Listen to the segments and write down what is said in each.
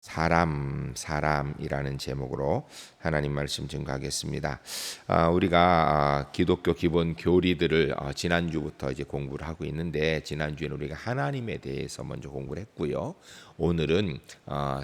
사람이라는 제목으로 하나님 말씀 증거하겠습니다. 우리가 기독교 기본 교리들을 지난주부터 이제 공부를 하고 있는데, 지난주에는 우리가 하나님에 대해서 먼저 공부를 했고요. 오늘은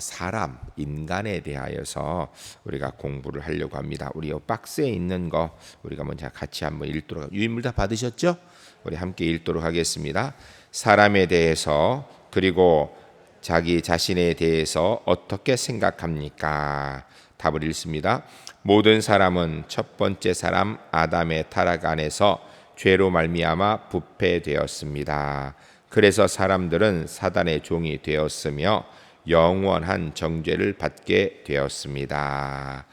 사람, 인간에 대하여서 우리가 공부를 하려고 합니다. 우리 이 박스에 있는 거 우리가 먼저 같이 한번 읽도록, 유인물 다 받으셨죠? 우리 함께 읽도록 하겠습니다. 사람에 대해서, 그리고 자기 자신에 대해서 어떻게 생각합니까? 답을 읽습니다. 모든 사람은 첫 번째 사람 아담의 타락 안에서 죄로 말미암아 부패되었습니다. 그래서 사람들은 사단의 종이 되었으며 영원한 정죄를 받게 되었습니다.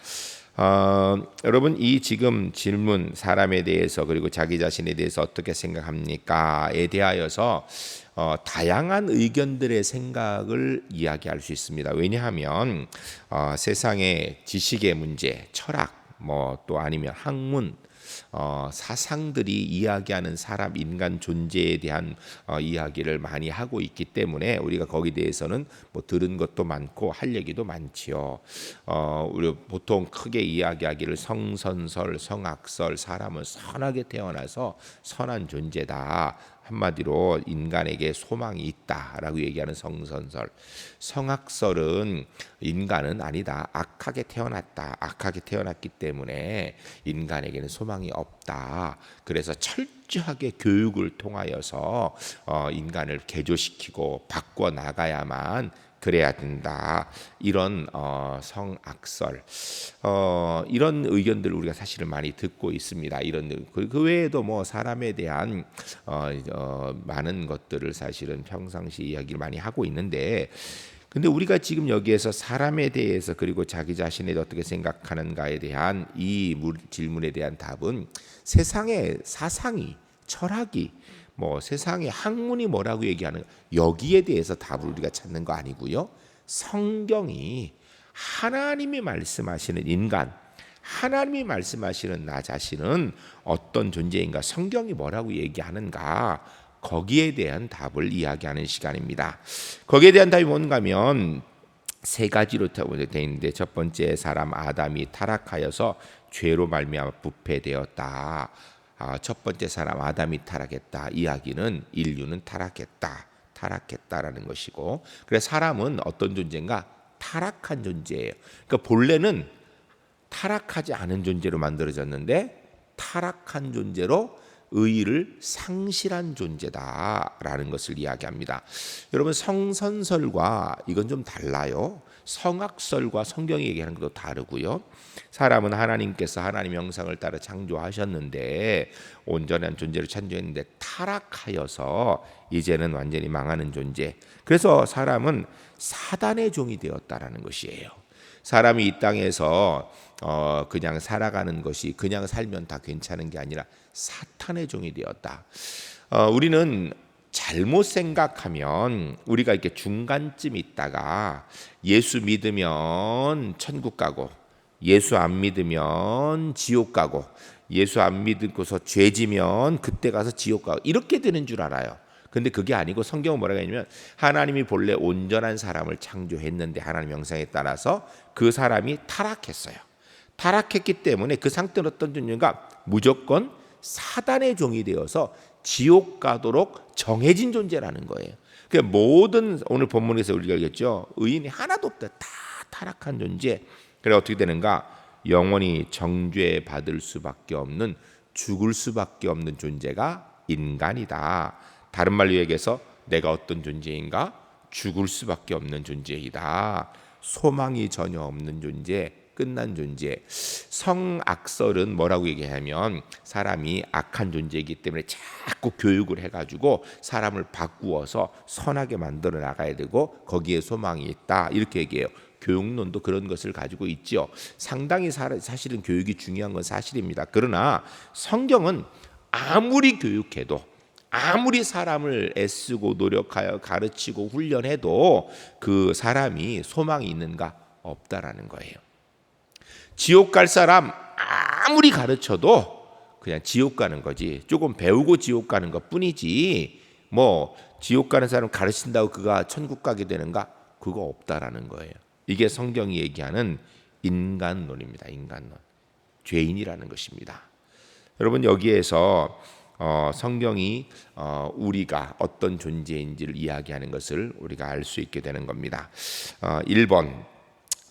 여러분, 이 지금 질문, 사람에 대해서 그리고 자기 자신에 대해서 어떻게 생각합니까에 대하여서 다양한 의견들의 생각을 이야기할 수 있습니다. 왜냐하면 세상의 지식의 문제, 철학, 또 아니면 학문, 사상들이 이야기하는 사람, 인간 존재에 대한 이야기를 많이 하고 있기 때문에 우리가 거기에 대해서는 들은 것도 많고 할 얘기도 많지요. 우리 보통 크게 이야기하기를 성선설, 성악설, 사람은 선하게 태어나서 선한 존재다. 한마디로 인간에게 소망이 있다라고 얘기하는 성선설. 성악설은 인간은 아니다, 악하게 태어났다, 악하게 태어났기 때문에 인간에게는 소망이 없다. 그래서 철저하게 교육을 통하여서 인간을 개조시키고 바꿔 나가야만 그래야 된다. 이런 성악설, 이런 의견들을 우리가 사실은 많이 듣고 있습니다. 이런 그 외에도 사람에 대한 많은 것들을 사실은 평상시 이야기를 많이 하고 있는데, 근데 우리가 지금 여기에서 사람에 대해서 그리고 자기 자신에 어떻게 생각하는가에 대한 이 질문에 대한 답은 세상의 사상이, 철학이, 세상의 학문이 뭐라고 얘기하는, 여기에 대해서 답을 우리가 찾는 거 아니고요. 성경이, 하나님이 말씀하시는 인간, 하나님이 말씀하시는 나 자신은 어떤 존재인가, 성경이 뭐라고 얘기하는가, 거기에 대한 답을 이야기하는 시간입니다. 거기에 대한 답이 뭔가 하면 세 가지로 되어 있는데, 첫 번째 사람 아담이 타락하여서 죄로 말미암아 부패되었다. 첫 번째 사람 아담이 타락했다. 이야기는 인류는 타락했다라는 것이고, 그래서 사람은 어떤 존재인가? 타락한 존재예요. 그러니까 본래는 타락하지 않은 존재로 만들어졌는데 타락한 존재로 의의를 상실한 존재다라는 것을 이야기합니다. 여러분, 성선설과 이건 좀 달라요. 성악설과 성경이 얘기하는 것도 다르고요. 사람은 하나님께서 하나님 형상을 따라 창조하셨는데, 온전한 존재로 창조했는데 타락하여서 이제는 완전히 망하는 존재. 그래서 사람은 사단의 종이 되었다라는 것이에요. 사람이 이 땅에서 그냥 살아가는 것이, 그냥 살면 다 괜찮은 게 아니라 사탄의 종이 되었다. 우리는 잘못 생각하면 우리가 이렇게 중간쯤 있다가 예수 믿으면 천국 가고, 예수 안 믿으면 지옥 가고, 예수 안 믿고서 죄지면 그때 가서 지옥 가고, 이렇게 되는 줄 알아요. 근데 그게 아니고 성경은 뭐라고 하냐면, 하나님이 본래 온전한 사람을 창조했는데 하나님 형상에 따라서 그 사람이 타락했어요. 타락했기 때문에 그 상태는 어떤 존재인가? 무조건 사단의 종이 되어서 지옥 가도록 정해진 존재라는 거예요. 그러니까 모든, 오늘 본문에서 우리가 알겠죠, 의인이 하나도 없다. 다 타락한 존재. 그래 어떻게 되는가? 영원히 정죄 받을 수밖에 없는, 죽을 수밖에 없는 존재가 인간이다. 다른 말로 얘기해서 내가 어떤 존재인가? 죽을 수밖에 없는 존재이다. 소망이 전혀 없는 존재, 끝난 존재. 성악설은 뭐라고 얘기하면, 사람이 악한 존재이기 때문에 자꾸 교육을 해가지고 사람을 바꾸어서 선하게 만들어 나가야 되고 거기에 소망이 있다, 이렇게 얘기해요. 교육론도 그런 것을 가지고 있죠. 상당히 사실은 교육이 중요한 건 사실입니다. 그러나 성경은 아무리 교육해도, 아무리 사람을 애쓰고 노력하여 가르치고 훈련해도 그 사람이 소망이 있는가? 없다라는 거예요. 지옥 갈 사람 아무리 가르쳐도 그냥 지옥 가는 거지, 조금 배우고 지옥 가는 것 뿐이지, 지옥 가는 사람 가르친다고 그가 천국 가게 되는가? 그거 없다라는 거예요. 이게 성경이 얘기하는 인간론입니다. 인간론. 죄인이라는 것입니다. 여러분 여기에서 성경이 우리가 어떤 존재인지를 이야기하는 것을 우리가 알 수 있게 되는 겁니다. 1번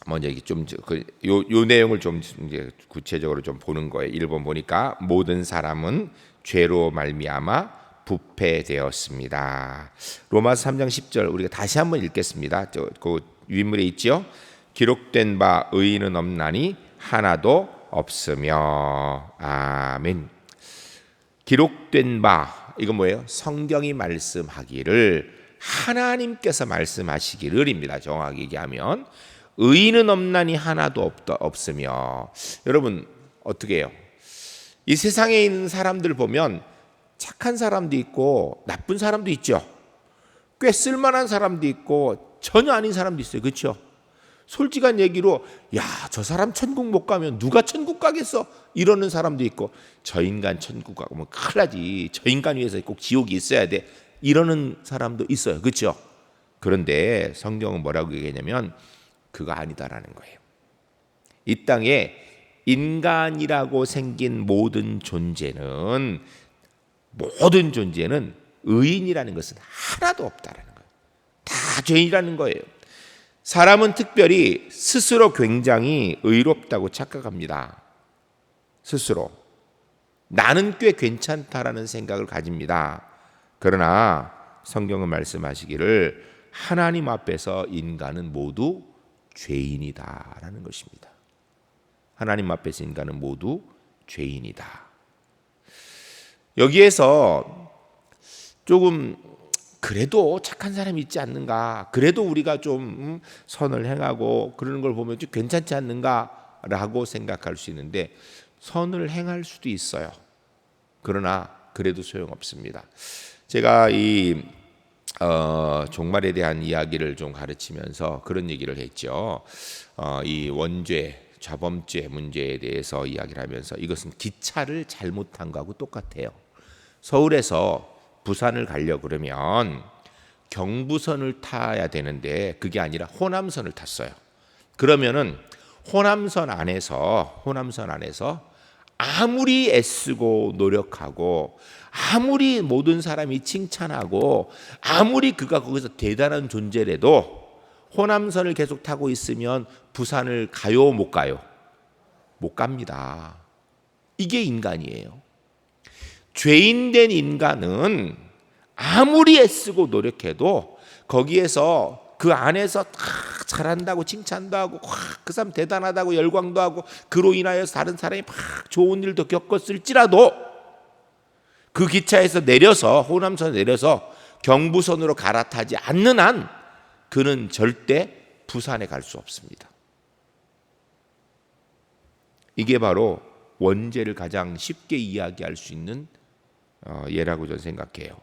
먼저 요 내용을 좀 이제 구체적으로 좀 보는 거예요. 1번 보니까 모든 사람은 죄로 말미암아 부패되었습니다. 로마서 3장 10절 우리가 다시 한번 읽겠습니다. 그 윗물에 있죠. 기록된 바 의인은 없나니 하나도 없으며. 아멘. 기록된 바 이건 뭐예요? 성경이 말씀하기를, 하나님께서 말씀하시기를입니다. 정확히 얘기하면 의인은 없나니 하나도 없으며. 여러분 어떻게 해요? 이 세상에 있는 사람들 보면 착한 사람도 있고 나쁜 사람도 있죠. 꽤 쓸만한 사람도 있고 전혀 아닌 사람도 있어요. 그렇죠? 솔직한 얘기로 저 사람 천국 못 가면 누가 천국 가겠어? 이러는 사람도 있고, 저 인간 천국 가면 큰일 나지. 저 인간 위해서 꼭 지옥이 있어야 돼. 이러는 사람도 있어요. 그렇죠? 그런데 성경은 뭐라고 얘기하냐면 그거 아니다라는 거예요. 이 땅에 인간이라고 생긴 모든 존재는 의인이라는 것은 하나도 없다라는 거예요. 다 죄인이라는 거예요. 사람은 특별히 스스로 굉장히 의롭다고 착각합니다. 스스로 나는 꽤 괜찮다라는 생각을 가집니다. 그러나 성경은 말씀하시기를 하나님 앞에서 인간은 모두 죄인이다라는 것입니다. 하나님 앞에서 인간은 모두 죄인이다. 여기에서 조금 그래도 착한 사람이 있지 않는가, 그래도 우리가 좀 선을 행하고 그러는 걸 보면 좀 괜찮지 않는가라고 생각할 수 있는데, 선을 행할 수도 있어요. 그러나 그래도 소용없습니다. 제가 이 종말에 대한 이야기를 좀 가르치면서 그런 얘기를 했죠. 이 원죄, 자범죄 문제에 대해서 이야기를 하면서 이것은 기차를 잘못한 거하고 똑같아요. 서울에서 부산을 가려고 그러면 경부선을 타야 되는데 그게 아니라 호남선을 탔어요. 그러면은 호남선 안에서 아무리 애쓰고 노력하고 아무리 모든 사람이 칭찬하고 아무리 그가 거기서 대단한 존재라도 호남선을 계속 타고 있으면 부산을 가요, 못 가요? 못 갑니다. 이게 인간이에요. 죄인된 인간은 아무리 애쓰고 노력해도 거기에서 그 안에서 다 잘한다고 칭찬도 하고 그 사람 대단하다고 열광도 하고 그로 인하여서 다른 사람이 막 좋은 일도 겪었을지라도 그 기차에서 내려서 호남선 내려서 경부선으로 갈아타지 않는 한 그는 절대 부산에 갈 수 없습니다. 이게 바로 원죄를 가장 쉽게 이야기할 수 있는 예라고 저는 생각해요.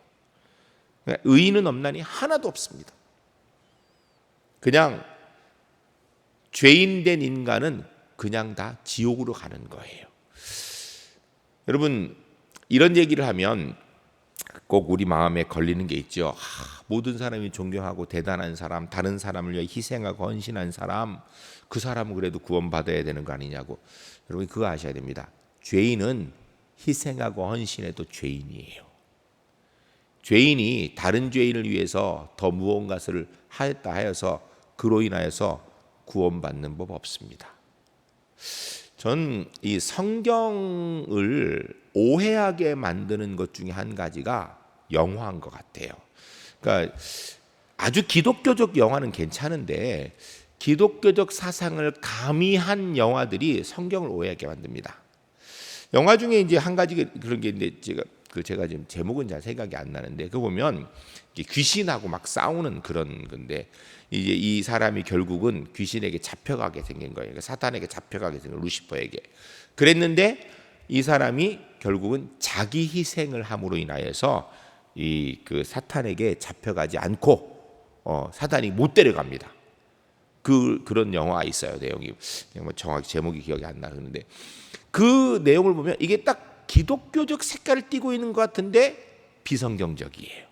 의인은 없나니 하나도 없습니다. 그냥 죄인된 인간은 그냥 다 지옥으로 가는 거예요. 여러분 이런 얘기를 하면 꼭 우리 마음에 걸리는 게 있죠. 모든 사람이 존경하고 대단한 사람, 다른 사람을 위해 희생하고 헌신한 사람, 그 사람은 그래도 구원받아야 되는 거 아니냐고. 여러분 그거 아셔야 됩니다. 죄인은 희생하고 헌신해도 죄인이에요. 죄인이 다른 죄인을 위해서 더 무언가를 하였다 하여서 그로 인하여서 구원받는 법 없습니다. 전 이 성경을 오해하게 만드는 것 중에 한 가지가 영화인 것 같아요. 그러니까 아주 기독교적 영화는 괜찮은데 기독교적 사상을 가미한 영화들이 성경을 오해하게 만듭니다. 영화 중에 이제 한 가지 그런 게 있는데 제가 지금 제목은 잘 생각이 안 나는데 그 보면 귀신하고 막 싸우는 그런 건데 이제 이 사람이 결국은 귀신에게 잡혀가게 생긴 거예요. 그러니까 사탄에게 잡혀가게 생긴 루시퍼에게. 그랬는데 이 사람이 결국은 자기 희생을 함으로 인하여서 그 사탄에게 잡혀가지 않고 사탄이 못 데려갑니다. 그런 영화 있어요. 내용이 정확히 제목이 기억이 안 나는데 그 내용을 보면 이게 딱 기독교적 색깔을 띠고 있는 것 같은데 비성경적이에요.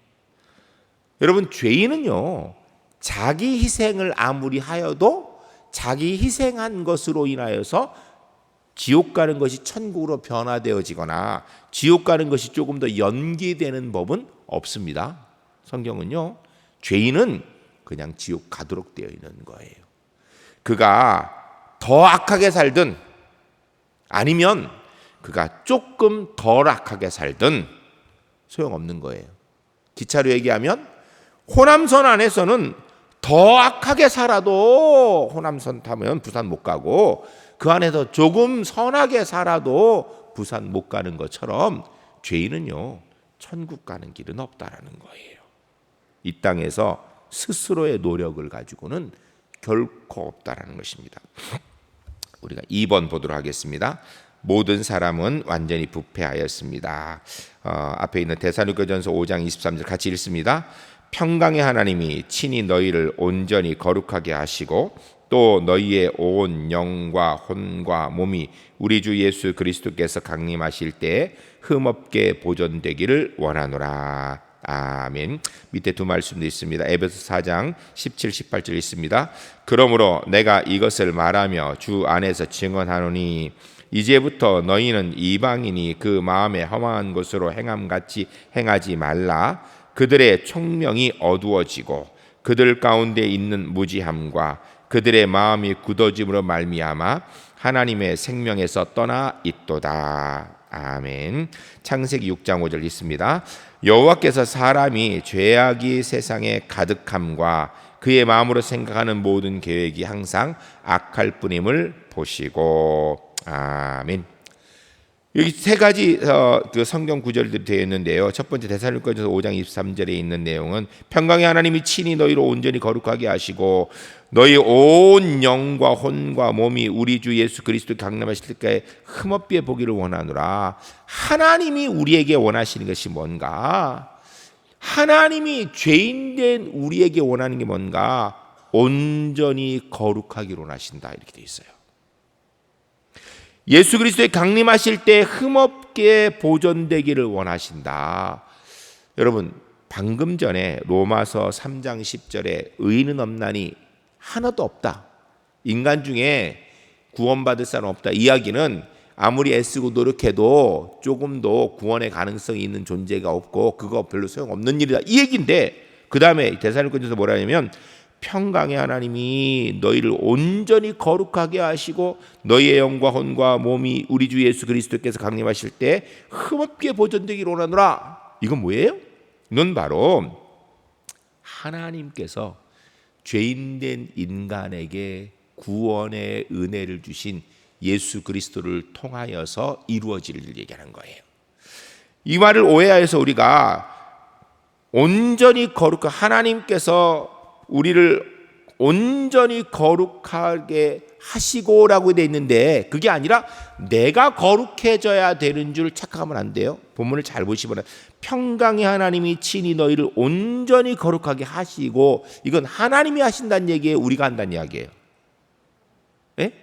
여러분 죄인은요 자기 희생을 아무리 하여도 자기 희생한 것으로 인하여서 지옥 가는 것이 천국으로 변화되어지거나 지옥 가는 것이 조금 더 연기되는 법은 없습니다. 성경은요, 죄인은 그냥 지옥 가도록 되어 있는 거예요. 그가 더 악하게 살든 아니면 그가 조금 덜 악하게 살든 소용없는 거예요. 기차로 얘기하면 호남선 안에서는 더 악하게 살아도 호남선 타면 부산 못 가고, 그 안에서 조금 선하게 살아도 부산 못 가는 것처럼 죄인은요, 천국 가는 길은 없다라는 거예요. 이 땅에서 스스로의 노력을 가지고는 결코 없다라는 것입니다. 우리가 2번 보도록 하겠습니다. 모든 사람은 완전히 부패하였습니다. 앞에 있는 데살로니가전서 5장 23절 같이 읽습니다. 평강의 하나님이 친히 너희를 온전히 거룩하게 하시고 또 너희의 온 영과 혼과 몸이 우리 주 예수 그리스도께서 강림하실 때에 흠없게 보존되기를 원하노라. 아멘. 밑에 두 말씀도 있습니다. 에베소 4장 17, 18절 있습니다. 그러므로 내가 이것을 말하며 주 안에서 증언하노니 이제부터 너희는 이방인이 그 마음에 허망한 것으로 행함같이 행하지 말라. 그들의 총명이 어두워지고 그들 가운데 있는 무지함과 그들의 마음이 굳어짐으로 말미암아 하나님의 생명에서 떠나 있도다. 아멘. 창세기 6장 5절 있습니다. 여호와께서 사람이 죄악이 세상에 가득함과 그의 마음으로 생각하는 모든 계획이 항상 악할 뿐임을 보시고. 아멘. 여기 세 가지 그 성경 구절들이 되어 있는데요. 첫 번째 데살로니가전서 5장 23절에 있는 내용은 평강의 하나님이 친히 너희를 온전히 거룩하게 하시고 너희 온 영과 혼과 몸이 우리 주 예수 그리스도 강림하실 때까지 흠없게 보기를 원하노라. 하나님이 우리에게 원하시는 것이 뭔가? 하나님이 죄인된 우리에게 원하는 게 뭔가? 온전히 거룩하기를 원하신다, 이렇게 되어 있어요. 예수 그리스도의 강림하실 때 흠없게 보존되기를 원하신다. 여러분, 방금 전에 로마서 3장 10절에 의인은 없나니 하나도 없다. 인간 중에 구원받을 사람 없다. 이야기는 아무리 애쓰고 노력해도 조금도 구원의 가능성이 있는 존재가 없고 그거 별로 소용없는 일이다. 이 얘기인데 그 다음에 데살로니가전서 뭐라 하냐면 평강의 하나님이 너희를 온전히 거룩하게 하시고 너희의 영과 혼과 몸이 우리 주 예수 그리스도께서 강림하실 때 흠없게 보존되기를 원하노라. 이건 뭐예요? 이건 바로 하나님께서 죄인된 인간에게 구원의 은혜를 주신 예수 그리스도를 통하여서 이루어질 일을 얘기하는 거예요. 이 말을 오해하여서 우리가 온전히 거룩한 하나님께서 우리를 온전히 거룩하게 하시고라고 되어 있는데 그게 아니라 내가 거룩해져야 되는 줄 착각하면 안 돼요. 본문을 잘 보시면 평강의 하나님이 친히 너희를 온전히 거룩하게 하시고, 이건 하나님이 하신다는 얘기예요, 우리가 한다는 이야기예요. 네?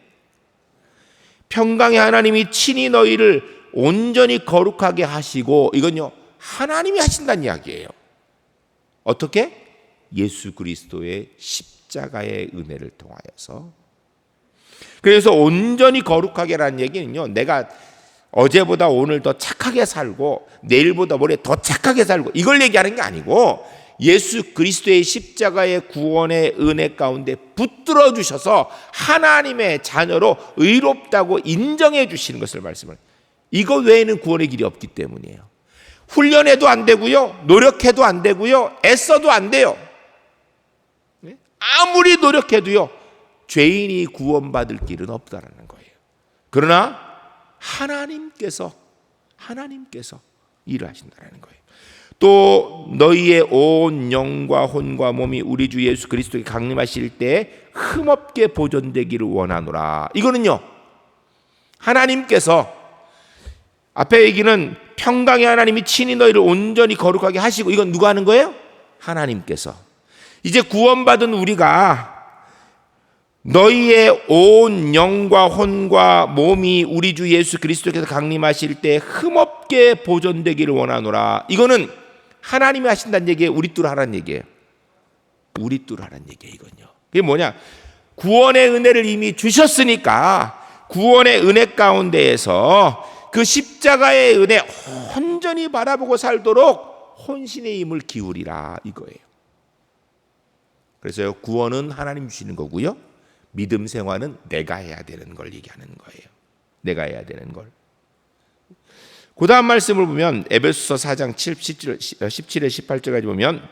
평강의 하나님이 친히 너희를 온전히 거룩하게 하시고, 이건요 하나님이 하신다는 이야기예요. 어떻게? 예수 그리스도의 십자가의 은혜를 통하여서. 그래서 온전히 거룩하게라는 얘기는요, 내가 어제보다 오늘 더 착하게 살고 내일보다 모레 더 착하게 살고 이걸 얘기하는 게 아니고 예수 그리스도의 십자가의 구원의 은혜 가운데 붙들어 주셔서 하나님의 자녀로 의롭다고 인정해 주시는 것을 말씀을. 이거 외에는 구원의 길이 없기 때문이에요. 훈련해도 안 되고요, 노력해도 안 되고요, 애써도 안 돼요. 아무리 노력해도요 죄인이 구원받을 길은 없다라는 거예요. 그러나 하나님께서 일을 하신다라는 거예요. 또 너희의 온 영과 혼과 몸이 우리 주 예수 그리스도께 강림하실 때 흠없게 보존되기를 원하노라. 이거는요 하나님께서, 앞에 얘기는 평강의 하나님이 친히 너희를 온전히 거룩하게 하시고, 이건 누가 하는 거예요? 하나님께서. 이제 구원받은 우리가 너희의 온 영과 혼과 몸이 우리 주 예수 그리스도께서 강림하실 때 흠없게 보존되기를 원하노라. 이거는 하나님이 하신다는 얘기예요, 우리 뚜로 하라는 얘기예요? 우리 뚜로 하라는 얘기예요. 이건요, 그게 뭐냐? 구원의 은혜를 이미 주셨으니까 구원의 은혜 가운데에서 그 십자가의 은혜 온전히 바라보고 살도록 혼신의 힘을 기울이라 이거예요. 그래서 구원은 하나님 주시는 거고요. 믿음 생활은 내가 해야 되는 걸 얘기하는 거예요. 내가 해야 되는 걸. 그 다음 말씀을 보면 에베소서 4장 17절 18절까지 보면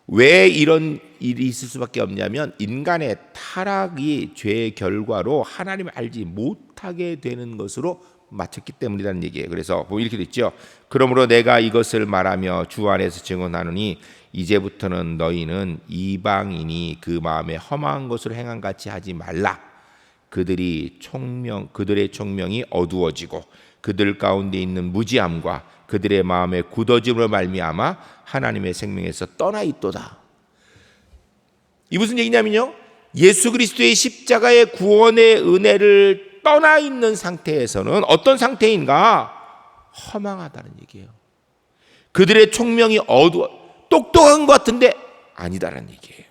왜 이런 일이 있을 수밖에 없냐면 인간의 타락이 죄의 결과로 하나님을 알지 못하게 되는 것으로 맞췄기 때문이라는 얘기예요. 그래서 이렇게 돼 있죠. 그러므로 내가 이것을 말하며 주 안에서 증언하노니 이제부터는 너희는 이방인이 그 마음에 험한 것을 행한 같이 하지 말라. 그들의 총명이 어두워지고 그들 가운데 있는 무지함과 그들의 마음의 굳어짐으로 말미암아 하나님의 생명에서 떠나 있도다. 이 무슨 얘기냐면요, 예수 그리스도의 십자가의 구원의 은혜를 떠나 있는 상태에서는 어떤 상태인가? 허망하다는 얘기예요. 그들의 총명이 똑똑한 것 같은데 아니다라는 얘기예요.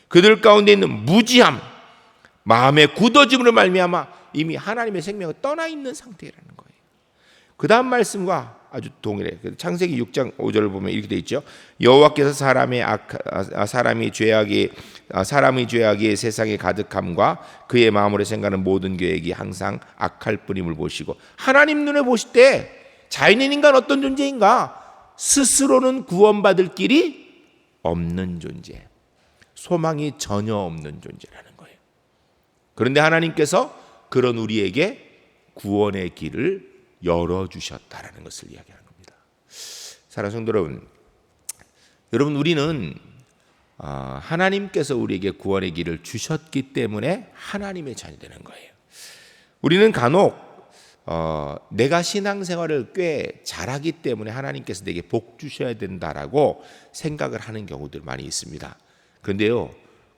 그들 가운데 있는 무지함, 마음의 굳어짐으로 말미암아 이미 하나님의 생명을 떠나 있는 상태라는 거예요. 그 다음 말씀과 아주 동일해. 창세기 6장 5절을 보면 이렇게 돼 있죠. 여호와께서 사람의 죄악이 세상에 가득함과 그의 마음으로 생각하는 모든 계획이 항상 악할 뿐임을 보시고, 하나님 눈에 보실 때 자연인 인간 어떤 존재인가? 스스로는 구원받을 길이 없는 존재, 소망이 전혀 없는 존재라는 거예요. 그런데 하나님께서 그런 우리에게 구원의 길을 열어주셨다라는 것을 이야기하는 겁니다. 사랑하는 성도 여러분, 우리는 하나님께서 우리에게 구원의 길을 주셨기 때문에 하나님의 자녀 되는 거예요. 우리는 간혹 내가 신앙생활을 꽤 잘하기 때문에 하나님께서 내게 복 주셔야 된다라고 생각을 하는 경우들 많이 있습니다. 그런데요,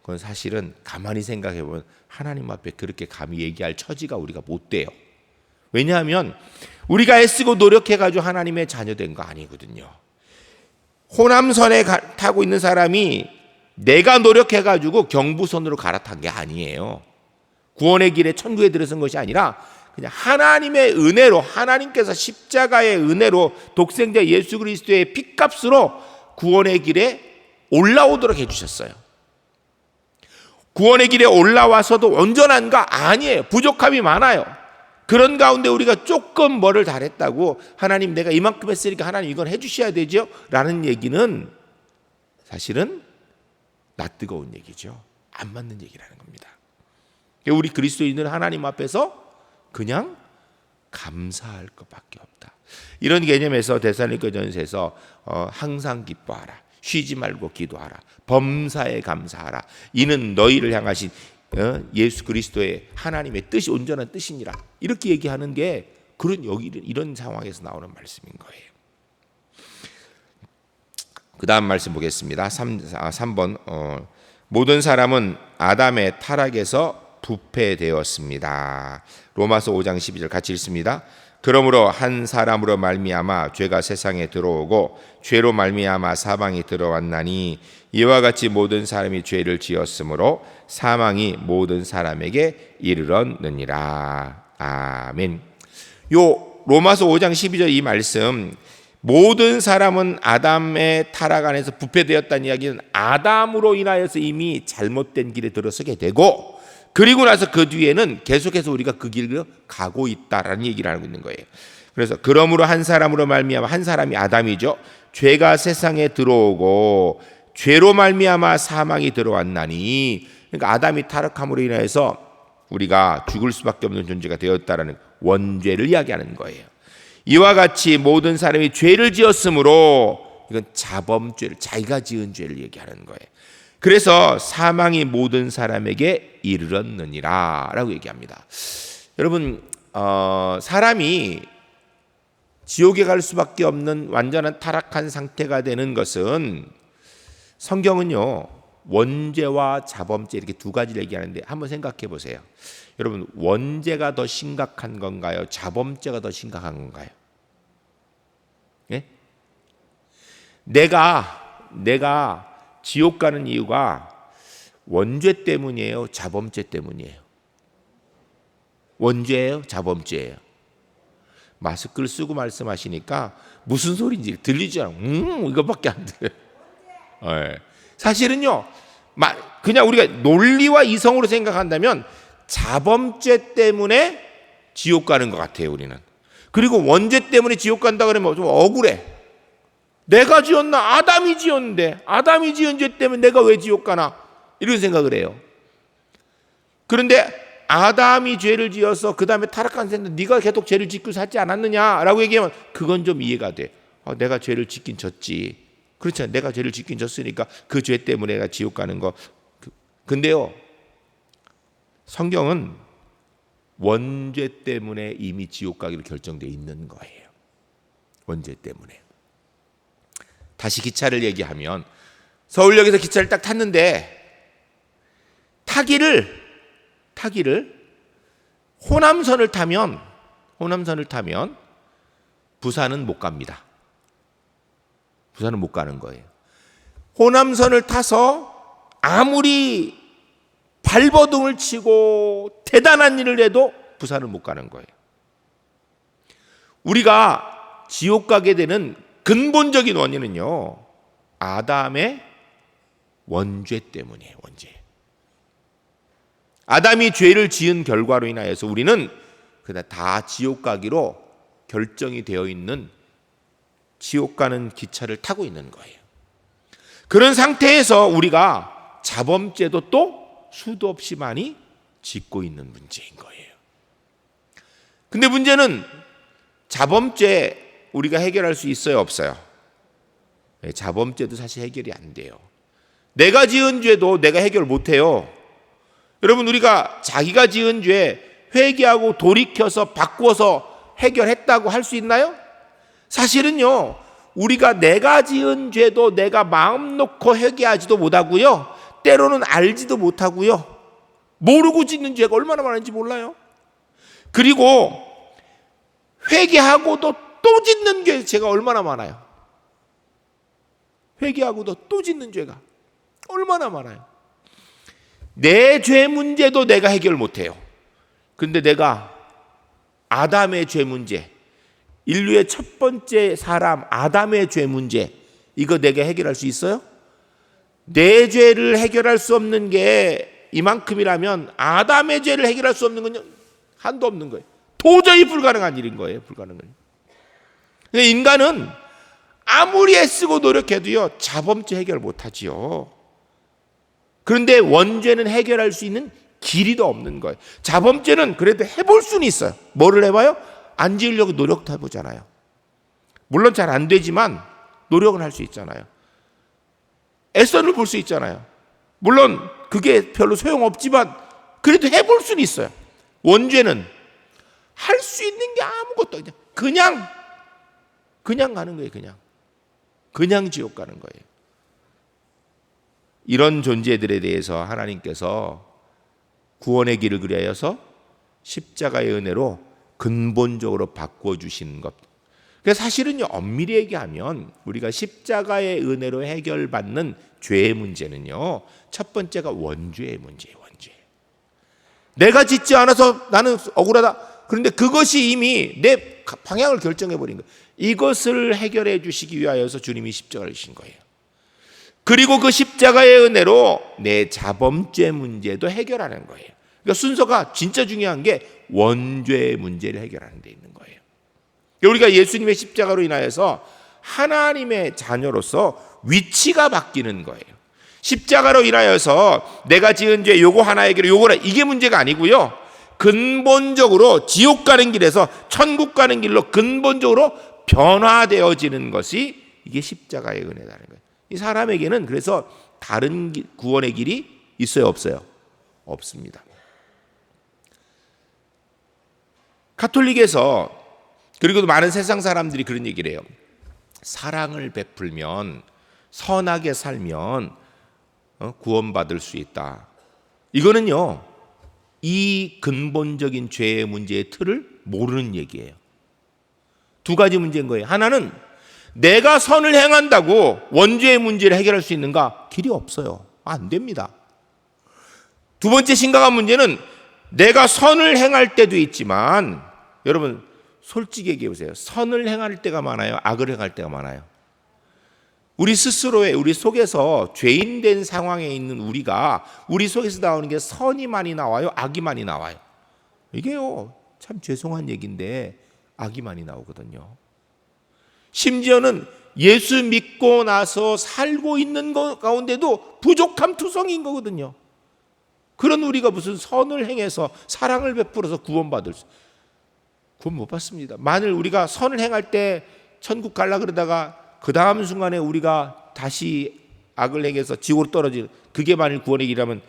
그건 사실은 가만히 생각해 보면 하나님 앞에 그렇게 감히 얘기할 처지가 우리가 못 돼요. 왜냐하면 우리가 애쓰고 노력해가지고 하나님의 자녀된 거 아니거든요. 호남선에 타고 있는 사람이 내가 노력해가지고 경부선으로 갈아탄 게 아니에요. 구원의 길에 천국에 들어선 것이 아니라 그냥 하나님의 은혜로, 하나님께서 십자가의 은혜로 독생자 예수 그리스도의 핏값으로 구원의 길에 올라오도록 해주셨어요. 구원의 길에 올라와서도 온전한가? 아니에요. 부족함이 많아요. 그런 가운데 우리가 조금 뭐를 잘했다고 하나님 내가 이만큼 했으니까 하나님 이건 해주셔야 되죠? 라는 얘기는 사실은 낯뜨거운 얘기죠. 안 맞는 얘기라는 겁니다. 우리 그리스도인은 하나님 앞에서 그냥 감사할 것밖에 없다. 이런 개념에서 데살로니가전서에서 항상 기뻐하라, 쉬지 말고 기도하라, 범사에 감사하라, 이는 너희를 향하신 예수 그리스도의 하나님의 뜻이 온전한 뜻이니라, 이렇게 얘기하는 게 이런 상황에서 나오는 말씀인 거예요. 그 다음 말씀 보겠습니다. 3번 모든 사람은 아담의 타락에서 부패되었습니다. 로마서 5장 12절 같이 읽습니다. 그러므로 한 사람으로 말미암아 죄가 세상에 들어오고 죄로 말미암아 사망이 들어왔나니 이와 같이 모든 사람이 죄를 지었으므로 사망이 모든 사람에게 이르렀느니라. 아멘. 요 로마서 5장 12절 이 말씀, 모든 사람은 아담의 타락 안에서 부패되었다는 이야기는 아담으로 인하여서 이미 잘못된 길에 들어서게 되고, 그리고 나서 그 뒤에는 계속해서 우리가 그 길을 가고 있다라는 얘기를 하고 있는 거예요. 그래서 그러므로 한 사람으로 말미암아, 한 사람이 아담이죠. 죄가 세상에 들어오고 죄로 말미암아 사망이 들어왔나니, 그러니까 아담이 타락함으로 인해서 우리가 죽을 수밖에 없는 존재가 되었다라는 원죄를 이야기하는 거예요. 이와 같이 모든 사람이 죄를 지었으므로, 이건 자범죄를, 자기가 지은 죄를 얘기하는 거예요. 그래서 사망이 모든 사람에게 이르렀느니라 라고 얘기합니다. 여러분, 사람이 지옥에 갈 수밖에 없는 완전한 타락한 상태가 되는 것은, 성경은요 원죄와 자범죄 이렇게 두 가지를 얘기하는데 한번 생각해 보세요. 여러분, 원죄가 더 심각한 건가요? 자범죄가 더 심각한 건가요? 예? 내가 지옥 가는 이유가 원죄 때문이에요? 자범죄 때문이에요? 원죄예요? 자범죄예요? 마스크를 쓰고 말씀하시니까 무슨 소리인지 들리지 않아요. 이거밖에 안 들려요. 네. 사실은요, 그냥 우리가 논리와 이성으로 생각한다면 자범죄 때문에 지옥 가는 것 같아요, 우리는. 그리고 원죄 때문에 지옥 간다 그러면 좀 억울해. 내가 지었나? 아담이 지었는데 아담이 지은 죄 때문에 내가 왜 지옥 가나? 이런 생각을 해요. 그런데 아담이 죄를 지어서 그 다음에 타락한 세상 네가 계속 죄를 짓고 살지 않았느냐라고 얘기하면 그건 좀 이해가 돼. 내가 죄를 짓긴 졌지. 그렇잖아요. 내가 죄를 짓긴 졌으니까 그 죄 때문에 내가 지옥 가는 거. 근데요, 성경은 원죄 때문에 이미 지옥 가기로 결정되어 있는 거예요. 원죄 때문에. 다시 기차를 얘기하면 서울역에서 기차를 딱 탔는데 타기를 호남선을 타면 부산은 못 갑니다. 부산은 못 가는 거예요. 호남선을 타서 아무리 발버둥을 치고 대단한 일을 해도 부산은 못 가는 거예요. 우리가 지옥 가게 되는 근본적인 원인은요, 아담의 원죄 때문이에요. 원죄. 아담이 죄를 지은 결과로 인하여서 우리는 다 지옥 가기로 결정이 되어 있는 지옥 가는 기차를 타고 있는 거예요. 그런 상태에서 우리가 자범죄도 또 수도 없이 많이 짓고 있는 문제인 거예요. 근데 문제는 자범죄 우리가 해결할 수 있어요, 없어요? 자범죄도 사실 해결이 안 돼요. 내가 지은 죄도 내가 해결 못 해요. 여러분, 우리가 자기가 지은 죄 회개하고 돌이켜서 바꾸어서 해결했다고 할 수 있나요? 사실은요, 우리가 내가 지은 죄도 내가 마음 놓고 회개하지도 못하고요, 때로는 알지도 못하고요, 모르고 짓는 죄가 얼마나 많은지 몰라요. 그리고 회개하고도 또 짓는 죄가 얼마나 많아요. 회개하고도 또 짓는 죄가 얼마나 많아요. 내 죄 문제도 내가 해결 못해요. 근데 내가 아담의 죄 문제, 인류의 첫 번째 사람 아담의 죄 문제, 이거 내가 해결할 수 있어요? 내 죄를 해결할 수 없는 게 이만큼이라면 아담의 죄를 해결할 수 없는 건 한도 없는 거예요. 도저히 불가능한 일인 거예요. 불가능한. 인간은 아무리 애쓰고 노력해도요, 자범죄 해결 못하지요. 그런데 원죄는 해결할 수 있는 길이도 없는 거예요. 자범죄는 그래도 해볼 수는 있어요. 뭐를 해봐요? 안 지으려고 노력도 해보잖아요. 물론 잘 안 되지만 노력은 할 수 있잖아요. 애써를 볼 수 있잖아요. 물론 그게 별로 소용없지만 그래도 해볼 수는 있어요. 원죄는 할 수 있는 게 아무것도 없어요. 그냥 가는 거예요. 그냥 지옥 가는 거예요. 이런 존재들에 대해서 하나님께서 구원의 길을 그리하여서 십자가의 은혜로 근본적으로 바꿔주시는 것. 그래서 사실은요, 엄밀히 얘기하면 우리가 십자가의 은혜로 해결받는 죄의 문제는요, 첫 번째가 원죄의 문제예요. 원죄. 내가 짓지 않아서 나는 억울하다. 그런데 그것이 이미 내 방향을 결정해버린 거예요. 이것을 해결해 주시기 위하여서 주님이 십자가를 지신 거예요. 그리고 그 십자가의 은혜로 내 자범죄 문제도 해결하는 거예요. 그러니까 순서가 진짜 중요한 게 원죄의 문제를 해결하는 데 있는 거예요. 우리가 예수님의 십자가로 인하여서 하나님의 자녀로서 위치가 바뀌는 거예요. 십자가로 인하여서 내가 지은 죄 요거 하나 해결해 요거라, 이게 문제가 아니고요, 근본적으로 지옥 가는 길에서 천국 가는 길로 근본적으로 변화되어지는 것이 이게 십자가의 은혜라는 거예요. 이 사람에게는 그래서 다른 구원의 길이 있어요, 없어요? 없습니다. 가톨릭에서, 그리고 많은 세상 사람들이 그런 얘기를 해요. 사랑을 베풀면, 선하게 살면 구원받을 수 있다. 이거는요, 이 근본적인 죄의 문제의 틀을 모르는 얘기예요. 두 가지 문제인 거예요. 하나는 내가 선을 행한다고 원죄의 문제를 해결할 수 있는가? 길이 없어요. 안 됩니다. 두 번째 심각한 문제는 내가 선을 행할 때도 있지만, 여러분 솔직히 얘기해 보세요. 선을 행할 때가 많아요? 악을 행할 때가 많아요? 우리 스스로의, 우리 속에서 죄인된 상황에 있는 우리 속에서 나오는 게 선이 많이 나와요? 악이 많이 나와요? 이게요, 참 죄송한 얘기인데 악이 많이 나오거든요. 심지어는 예수 믿고 나서 살고 있는 것 가운데도 부족함 투성이인 거거든요. 그런 우리가 무슨 선을 행해서 사랑을 베풀어서 구원 못 받습니다. 만일 우리가 선을 행할 때 천국 갈라 그러다가 그 다음 순간에 우리가 다시 악을 행해서 지옥으로 떨어지는, 그게 만일 구원의 길이라면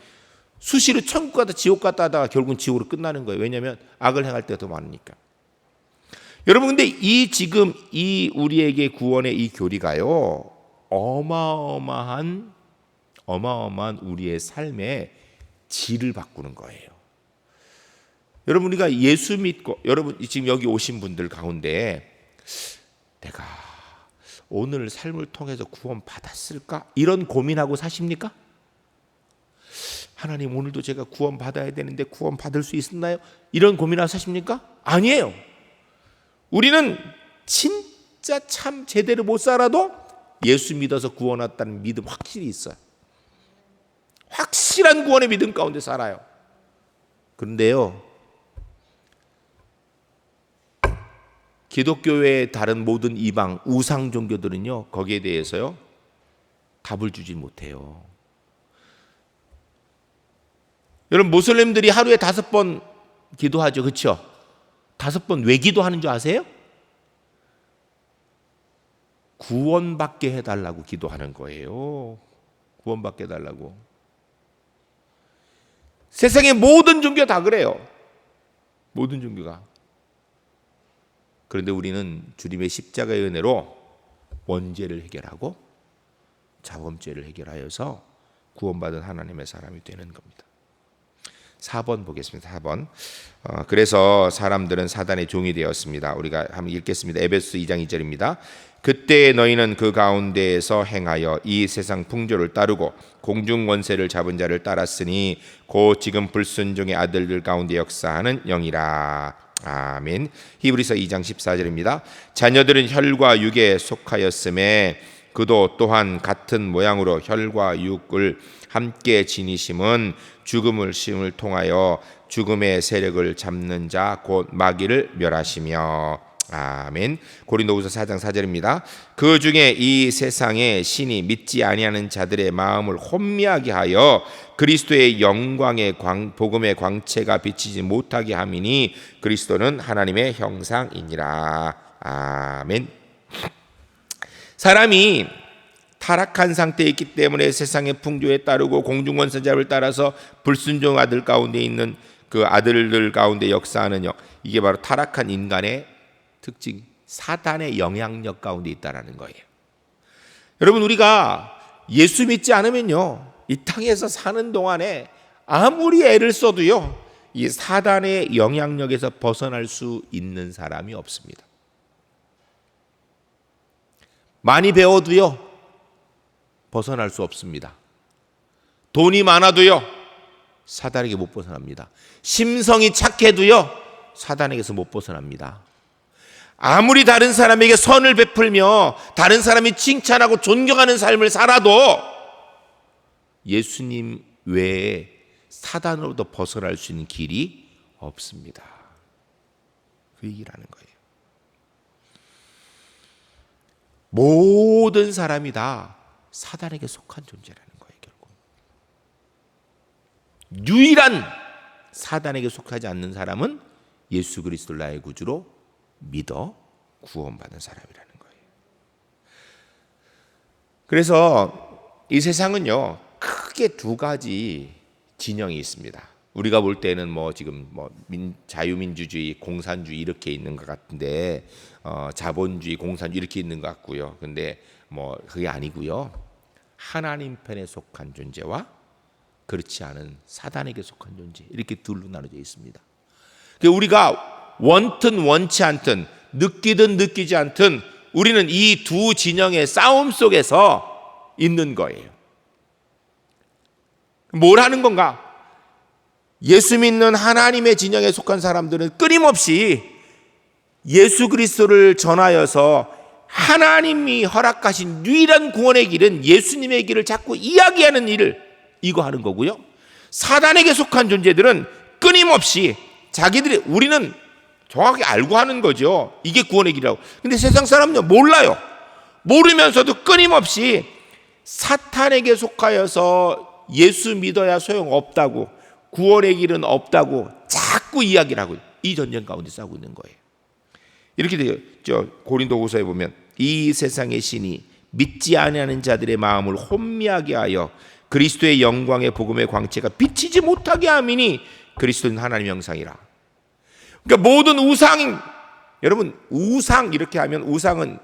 수시로 천국 갔다 지옥 갔다 하다가 결국은 지옥으로 끝나는 거예요. 왜냐하면 악을 행할 때가 더 많으니까. 여러분, 근데 지금 우리에게 구원의 이 교리가요, 어마어마한 우리의 삶의 질을 바꾸는 거예요. 여러분, 우리가 예수 믿고, 여러분 지금 여기 오신 분들 가운데 내가 오늘 삶을 통해서 구원 받았을까? 이런 고민하고 사십니까? 하나님, 오늘도 제가 구원 받아야 되는데 구원 받을 수 있었나요? 이런 고민하고 사십니까? 아니에요. 우리는 진짜 참 제대로 못 살아도 예수 믿어서 구원 왔다는 믿음 확실히 있어요. 확실한 구원의 믿음 가운데 살아요. 그런데요, 기독교의 다른 모든 이방 우상 종교들은요, 거기에 대해서요 답을 주지 못해요. 여러분, 모슬림들이 하루에 5번 기도하죠, 그렇죠? 5번 왜 기도하는 줄 아세요? 구원받게 해달라고 기도하는 거예요. 구원받게 해달라고. 세상의 모든 종교가 다 그래요. 모든 종교가. 그런데 우리는 주님의 십자가의 은혜로 원죄를 해결하고 자범죄를 해결하여서 구원받은 하나님의 사람이 되는 겁니다. 4번 보겠습니다. 4번. 그래서 사람들은 사단의 종이 되었습니다. 우리가 한번 읽겠습니다. 에베소 2장 2절입니다. 그때 너희는 그 가운데에서 행하여 이 세상 풍조를 따르고 공중 권세를 잡은 자를 따랐으니 곧 지금 불순종의 아들들 가운데 역사하는 영이라. 아멘. 히브리서 2장 14절입니다. 자녀들은 혈과 육에 속하였음에 그도 또한 같은 모양으로 혈과 육을 함께 지니심은 죽음을 심을 통하여 죽음의 세력을 잡는 자 곧 마귀를 멸하시며. 아멘. 고린도후서 4장 4절입니다. 그 중에 이 세상의 신이 믿지 아니하는 자들의 마음을 혼미하게 하여 그리스도의 영광의 복음의 광채가 비치지 못하게 함이니 그리스도는 하나님의 형상이니라. 아멘. 사람이 타락한 상태에 있기 때문에 세상의 풍조에 따르고 공중권세자를 따라서 불순종 아들 가운데 있는 그 아들들 가운데 역사하는 영, 이게 바로 타락한 인간의 특징, 사단의 영향력 가운데 있다라는 거예요. 여러분, 우리가 예수 믿지 않으면요, 이 땅에서 사는 동안에 아무리 애를 써도요, 이 사단의 영향력에서 벗어날 수 있는 사람이 없습니다. 많이 배워도요, 벗어날 수 없습니다. 돈이 많아도요, 사단에게 못 벗어납니다. 심성이 착해도요, 사단에게서 못 벗어납니다. 아무리 다른 사람에게 선을 베풀며 다른 사람이 칭찬하고 존경하는 삶을 살아도 예수님 외에 사단으로부터 벗어날 수 있는 길이 없습니다. 그 얘기라는 거예요. 모든 사람이 다 사단에게 속한 존재라는 거예요. 결국 유일한 사단에게 속하지 않는 사람은 예수 그리스도를 나의 구주로 믿어 구원받은 사람이라는 거예요. 그래서 이 세상은요, 크게 두 가지 진영이 있습니다. 우리가 볼 때는 지금 자유민주주의, 공산주의 이렇게 있는 것 같은데, 자본주의, 공산주의 이렇게 있는 것 같고요. 근데 그게 아니고요. 하나님 편에 속한 존재와 그렇지 않은 사단에게 속한 존재, 이렇게 둘로 나눠져 있습니다. 우리가 원든 원치 않든 느끼든 느끼지 않든 우리는 이 두 진영의 싸움 속에서 있는 거예요. 뭘 하는 건가? 예수 믿는 하나님의 진영에 속한 사람들은 끊임없이 예수 그리스도를 전하여서 하나님이 허락하신 유일한 구원의 길은 예수님의 길을 자꾸 이야기하는 일을 이거 하는 거고요. 사단에게 속한 존재들은 끊임없이 자기들이, 우리는 정확히 알고 하는 거죠. 이게 구원의 길이라고. 근데 세상 사람은 몰라요. 모르면서도 끊임없이 사탄에게 속하여서 예수 믿어야 소용없다고, 구원의 길은 없다고 자꾸 이야기를 하고 이 전쟁 가운데 싸우고 있는 거예요. 이렇게 되죠. 고린도후서에 보면 이 세상의 신이 믿지 아니하는 자들의 마음을 혼미하게 하여 그리스도의 영광의 복음의 광채가 비치지 못하게 함이니 그리스도는 하나님의 형상이라. 그러니까 모든 우상, 여러분 우상 이렇게 하면, 우상은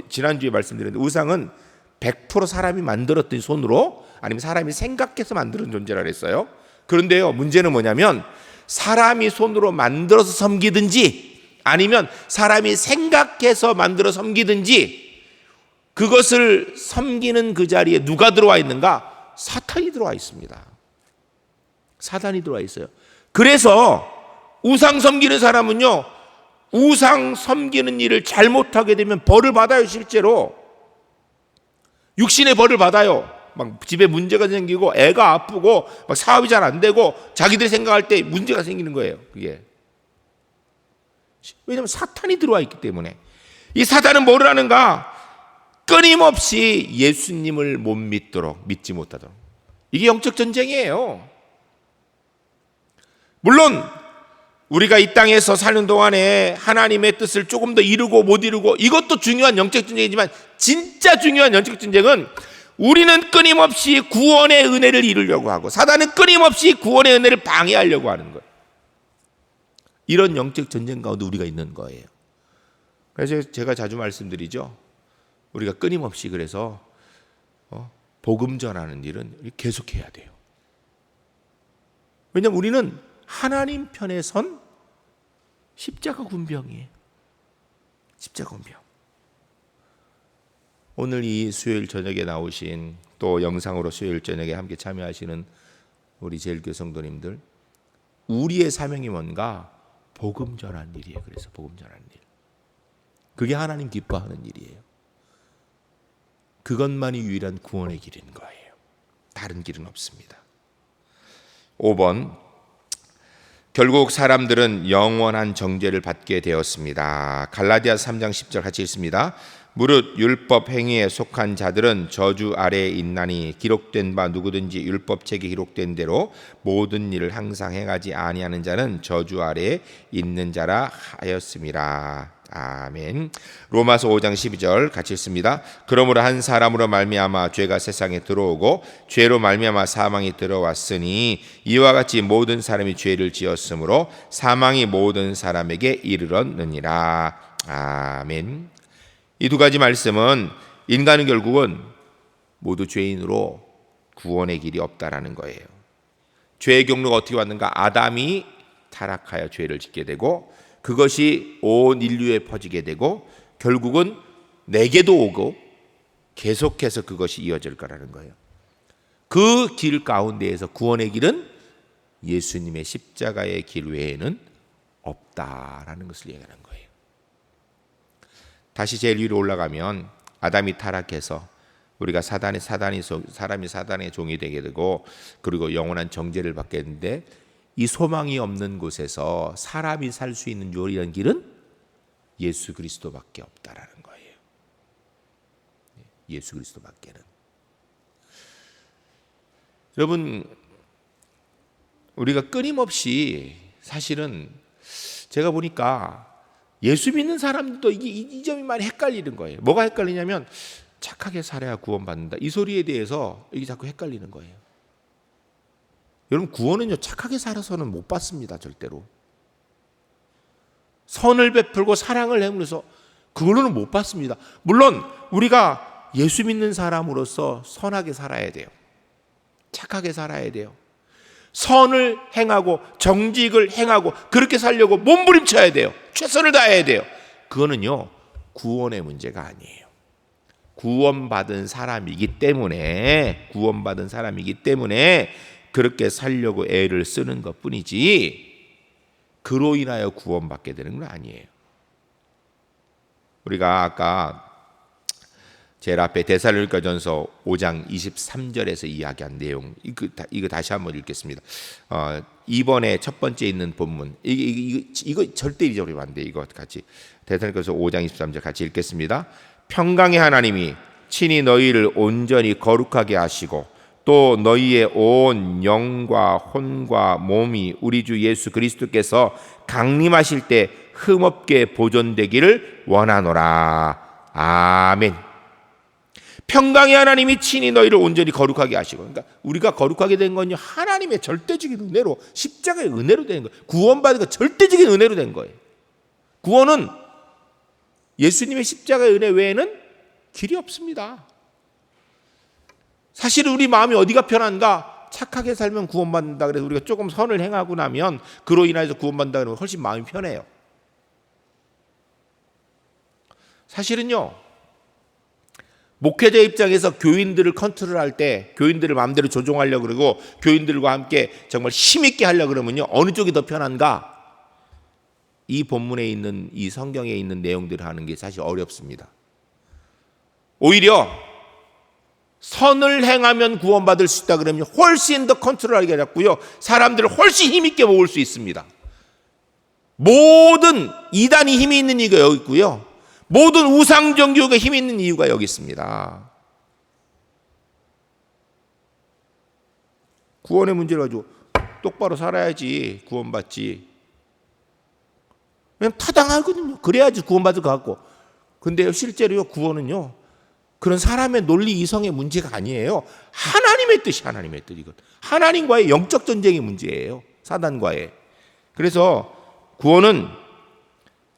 지난주에 말씀드렸는데 우상은 100% 사람이 만들었던 손으로, 아니면 사람이 생각해서 만드는 존재라 그랬어요. 그런데요, 문제는 뭐냐면 사람이 손으로 만들어서 섬기든지 아니면 사람이 생각해서 만들어 섬기든지 그것을 섬기는 그 자리에 누가 들어와 있는가? 사탄이 들어와 있습니다. 사단이 들어와 있어요. 그래서 우상 섬기는 사람은요, 우상 섬기는 일을 잘못하게 되면 벌을 받아요. 실제로 육신의 벌을 받아요. 막 집에 문제가 생기고 애가 아프고 막 사업이 잘 안 되고 자기들이 생각할 때 문제가 생기는 거예요. 그게 왜냐하면 사탄이 들어와 있기 때문에. 이 사탄은 뭐를 하는가? 끊임없이 예수님을 못 믿도록, 믿지 못하도록. 이게 영적 전쟁이에요. 물론 우리가 이 땅에서 사는 동안에 하나님의 뜻을 조금 더 이루고 못 이루고, 이것도 중요한 영적 전쟁이지만 진짜 중요한 영적 전쟁은 우리는 끊임없이 구원의 은혜를 이루려고 하고 사단은 끊임없이 구원의 은혜를 방해하려고 하는 거예요. 이런 영적 전쟁 가운데 우리가 있는 거예요. 그래서 제가 자주 말씀드리죠. 우리가 끊임없이 그래서 복음 전하는 일은 계속해야 돼요. 왜냐하면 우리는 하나님 편에 선 십자가 군병이에요. 십자가 군병. 오늘 이 수요일 저녁에 나오신, 또 영상으로 수요일 저녁에 함께 참여하시는 우리 제일교회 성도님들, 우리의 사명이 뭔가? 복음 전하는 일이에요. 그래서 복음 전하는 일, 그게 하나님 기뻐하는 일이에요. 그것만이 유일한 구원의 길인 거예요. 다른 길은 없습니다. 5번, 결국 사람들은 영원한 정죄를 받게 되었습니다. 갈라디아 3장 10절 같이 읽습니다. 무릇 율법 행위에 속한 자들은 저주 아래에 있나니 기록된 바 누구든지 율법책에 기록된 대로 모든 일을 항상 행하지 아니하는 자는 저주 아래에 있는 자라 하였음이라. 아멘. 로마서 5장 12절 같이 읽습니다. 그러므로 한 사람으로 말미암아 죄가 세상에 들어오고 죄로 말미암아 사망이 들어왔으니 이와 같이 모든 사람이 죄를 지었으므로 사망이 모든 사람에게 이르렀느니라. 아멘. 이 두 가지 말씀은 인간은 결국은 모두 죄인으로 구원의 길이 없다라는 거예요. 죄의 경로가 어떻게 왔는가? 아담이 타락하여 죄를 짓게 되고 그것이 온 인류에 퍼지게 되고 결국은 내게도 오고 계속해서 그것이 이어질 거라는 거예요. 그 길 가운데에서 구원의 길은 예수님의 십자가의 길 외에는 없다라는 것을 얘기하는 거예요. 다시 제일 위로 올라가면 아담이 타락해서 우리가 사람이 사단의 종이 되게 되고 그리고 영원한 정죄를 받게 되는데 이 소망이 없는 곳에서 사람이 살 수 있는 유일한 길은 예수 그리스도밖에 없다라는 거예요. 예수 그리스도밖에는. 여러분, 우리가 끊임없이 사실은 제가 보니까 예수 믿는 사람들도 이 점이 많이 헷갈리는 거예요. 뭐가 헷갈리냐면 착하게 살아야 구원받는다. 이 소리에 대해서 이게 자꾸 헷갈리는 거예요. 여러분, 구원은요 착하게 살아서는 못 받습니다. 절대로. 선을 베풀고 사랑을 행해서 그걸로는 못 받습니다. 물론 우리가 예수 믿는 사람으로서 선하게 살아야 돼요. 착하게 살아야 돼요. 선을 행하고 정직을 행하고 그렇게 살려고 몸부림쳐야 돼요. 최선을 다해야 돼요. 그거는요 구원의 문제가 아니에요. 구원받은 사람이기 때문에 그렇게 살려고 애를 쓰는 것뿐이지 그로 인하여 구원받게 되는 건 아니에요. 우리가 아까 제일 앞에 데살로니가전서 5장 23절에서 이야기한 내용 이거 다시 한번 읽겠습니다. 이번에 첫 번째 있는 본문 이거 절대 잊어버리면 안 돼. 이거 같이 데살로니가전서 5장 23절 같이 읽겠습니다. 평강의 하나님이 친히 너희를 온전히 거룩하게 하시고 또 너희의 온 영과 혼과 몸이 우리 주 예수 그리스도께서 강림하실 때 흠없게 보존되기를 원하노라. 아멘. 평강의 하나님이 친히 너희를 온전히 거룩하게 하시고, 그러니까 우리가 거룩하게 된 건요 하나님의 절대적인 은혜로, 십자가의 은혜로 된 거예요. 구원받은 거 절대적인 은혜로 된 거예요. 구원은 예수님의 십자가의 은혜 외에는 길이 없습니다. 사실은 우리 마음이 어디가 편한가? 착하게 살면 구원받는다. 그래서 우리가 조금 선을 행하고 나면 그로 인해서 구원받는다 그러면 훨씬 마음이 편해요. 사실은요, 목회자 입장에서 교인들을 컨트롤할 때, 교인들을 마음대로 조종하려고 그러고 교인들과 함께 정말 힘있게 하려고 그러면요, 어느 쪽이 더 편한가? 이 본문에 있는, 이 성경에 있는 내용들을 하는 게 사실 어렵습니다. 오히려 선을 행하면 구원받을 수 있다 그러면 훨씬 더 컨트롤하게 됐고요, 사람들을 훨씬 힘있게 모을 수 있습니다. 모든 이단이 힘이 있는 이유가 여기 있고요, 모든 우상종교가 힘이 있는 이유가 여기 있습니다. 구원의 문제를 가지고 똑바로 살아야지 구원받지. 그냥 타당하거든요. 그래야지 구원받을 것 같고. 근데 실제로요, 구원은요, 그런 사람의 논리 이성의 문제가 아니에요. 하나님의 뜻이 하나님의 뜻이거든. 하나님과의 영적 전쟁의 문제예요. 사단과의. 그래서 구원은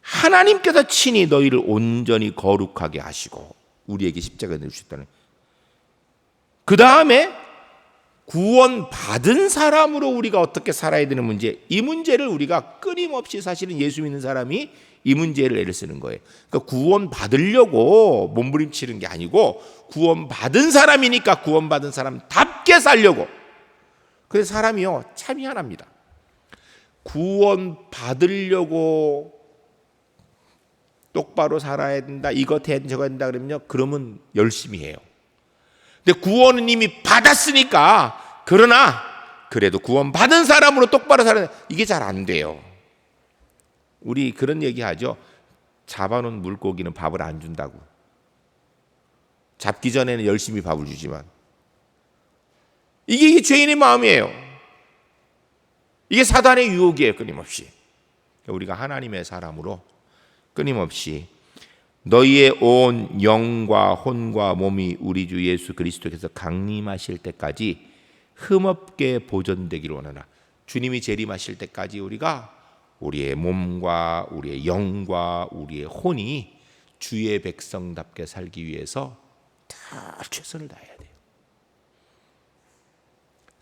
하나님께서 친히 너희를 온전히 거룩하게 하시고 우리에게 십자가에 내주셨다는, 그 다음에 구원받은 사람으로 우리가 어떻게 살아야 되는 문제, 이 문제를 우리가 끊임없이, 사실은 예수 믿는 사람이 이 문제를 애를 쓰는 거예요. 그러니까 구원받으려고 몸부림치는 게 아니고 구원받은 사람이니까 구원받은 사람답게 살려고. 그래서 사람이요 참 희한합니다. 구원받으려고 똑바로 살아야 된다, 이거 저거 된다 그러면요, 그러면 열심히 해요. 근데 구원은 이미 받았으니까, 그러나 그래도 구원받은 사람으로 똑바로 살아야 된다, 이게 잘 안 돼요. 우리 그런 얘기 하죠. 잡아놓은 물고기는 밥을 안 준다고. 잡기 전에는 열심히 밥을 주지만, 이게 죄인의 마음이에요. 이게 사단의 유혹이에요. 끊임없이. 우리가 하나님의 사람으로 끊임없이 너희의 온 영과 혼과 몸이 우리 주 예수 그리스도께서 강림하실 때까지 흠없게 보존되기를 원하나. 주님이 재림하실 때까지 우리가 우리의 몸과 우리의 영과 우리의 혼이 주의 백성답게 살기 위해서 다 최선을 다해야 돼요.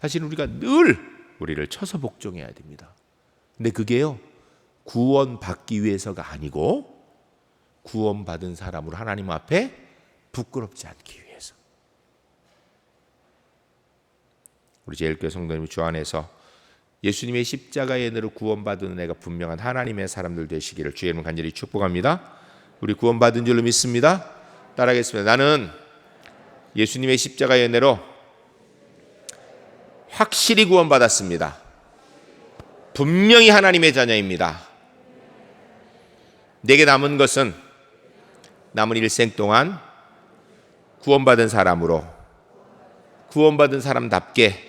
사실 우리가 늘 우리를 쳐서 복종해야 됩니다. 근데 그게요, 구원받기 위해서가 아니고 구원받은 사람으로 하나님 앞에 부끄럽지 않기 위해서. 우리 제일교회 성도님 주 안에서 예수님의 십자가의 은혜로 구원받은 은혜가 분명한 하나님의 사람들 되시기를 주의 이름으로 간절히 축복합니다. 우리 구원받은 줄로 믿습니다. 따라하겠습니다. 나는 예수님의 십자가의 은혜로 확실히 구원받았습니다. 분명히 하나님의 자녀입니다. 내게 남은 것은 남은 일생 동안 구원받은 사람으로, 구원받은 사람답게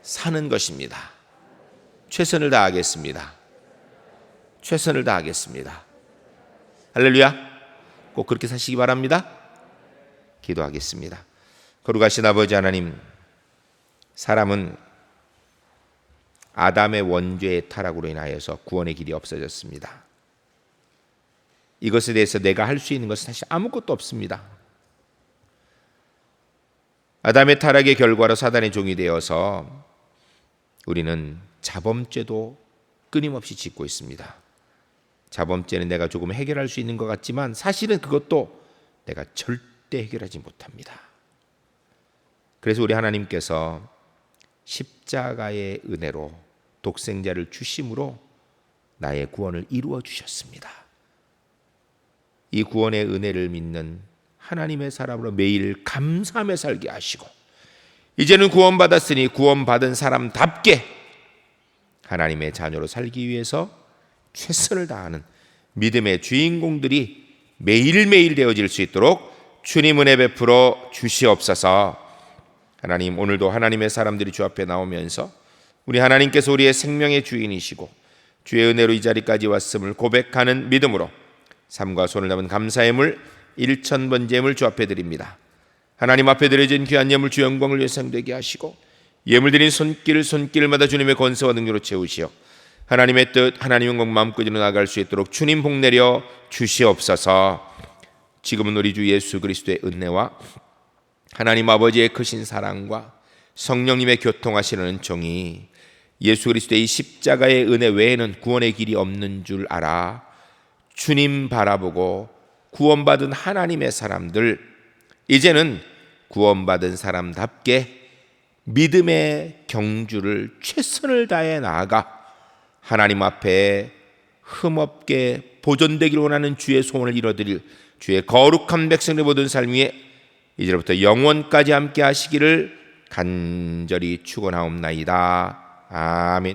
사는 것입니다. 최선을 다하겠습니다. 최선을 다하겠습니다. 할렐루야. 꼭 그렇게 사시기 바랍니다. 기도하겠습니다. 거룩하신 아버지 하나님, 사람은 아담의 원죄의 타락으로 인하여서 구원의 길이 없어졌습니다. 이것에 대해서 내가 할 수 있는 것은 사실 아무것도 없습니다. 아담의 타락의 결과로 사단의 종이 되어서 우리는 자범죄도 끊임없이 짓고 있습니다. 자범죄는 내가 조금 해결할 수 있는 것 같지만 사실은 그것도 내가 절대 해결하지 못합니다. 그래서 우리 하나님께서 십자가의 은혜로 독생자를 주심으로 나의 구원을 이루어 주셨습니다. 이 구원의 은혜를 믿는 하나님의 사람으로 매일 감사하며 살게 하시고, 이제는 구원받았으니 구원받은 사람답게 하나님의 자녀로 살기 위해서 최선을 다하는 믿음의 주인공들이 매일매일 되어질 수 있도록 주님 은혜 베풀어 주시옵소서. 하나님, 오늘도 하나님의 사람들이 주 앞에 나오면서 우리 하나님께서 우리의 생명의 주인이시고 주의 은혜로 이 자리까지 왔음을 고백하는 믿음으로 삶과 손을 잡은 감사의 물 1,000번 제물 주 앞에 드립니다. 하나님 앞에 드려진 귀한 예물 주 영광을 위해 사용되게 하시고, 예물 드린 손길마다 주님의 권세와 능력으로 채우시어 하나님의 뜻, 하나님의 영광 마음껏으로 나아갈 수 있도록 주님 복 내려 주시옵소서. 지금은 우리 주 예수 그리스도의 은혜와 하나님 아버지의 크신 사랑과 성령님의 교통하시는 은총이 예수 그리스도의 이 십자가의 은혜 외에는 구원의 길이 없는 줄 알아 주님 바라보고 구원받은 하나님의 사람들, 이제는 구원받은 사람답게 믿음의 경주를 최선을 다해 나아가 하나님 앞에 흠없게 보존되기를 원하는 주의 소원을 이뤄드릴 주의 거룩한 백성의 모든 삶 위에 이제부터 영원까지 함께 하시기를 간절히 축원하옵나이다. 아멘.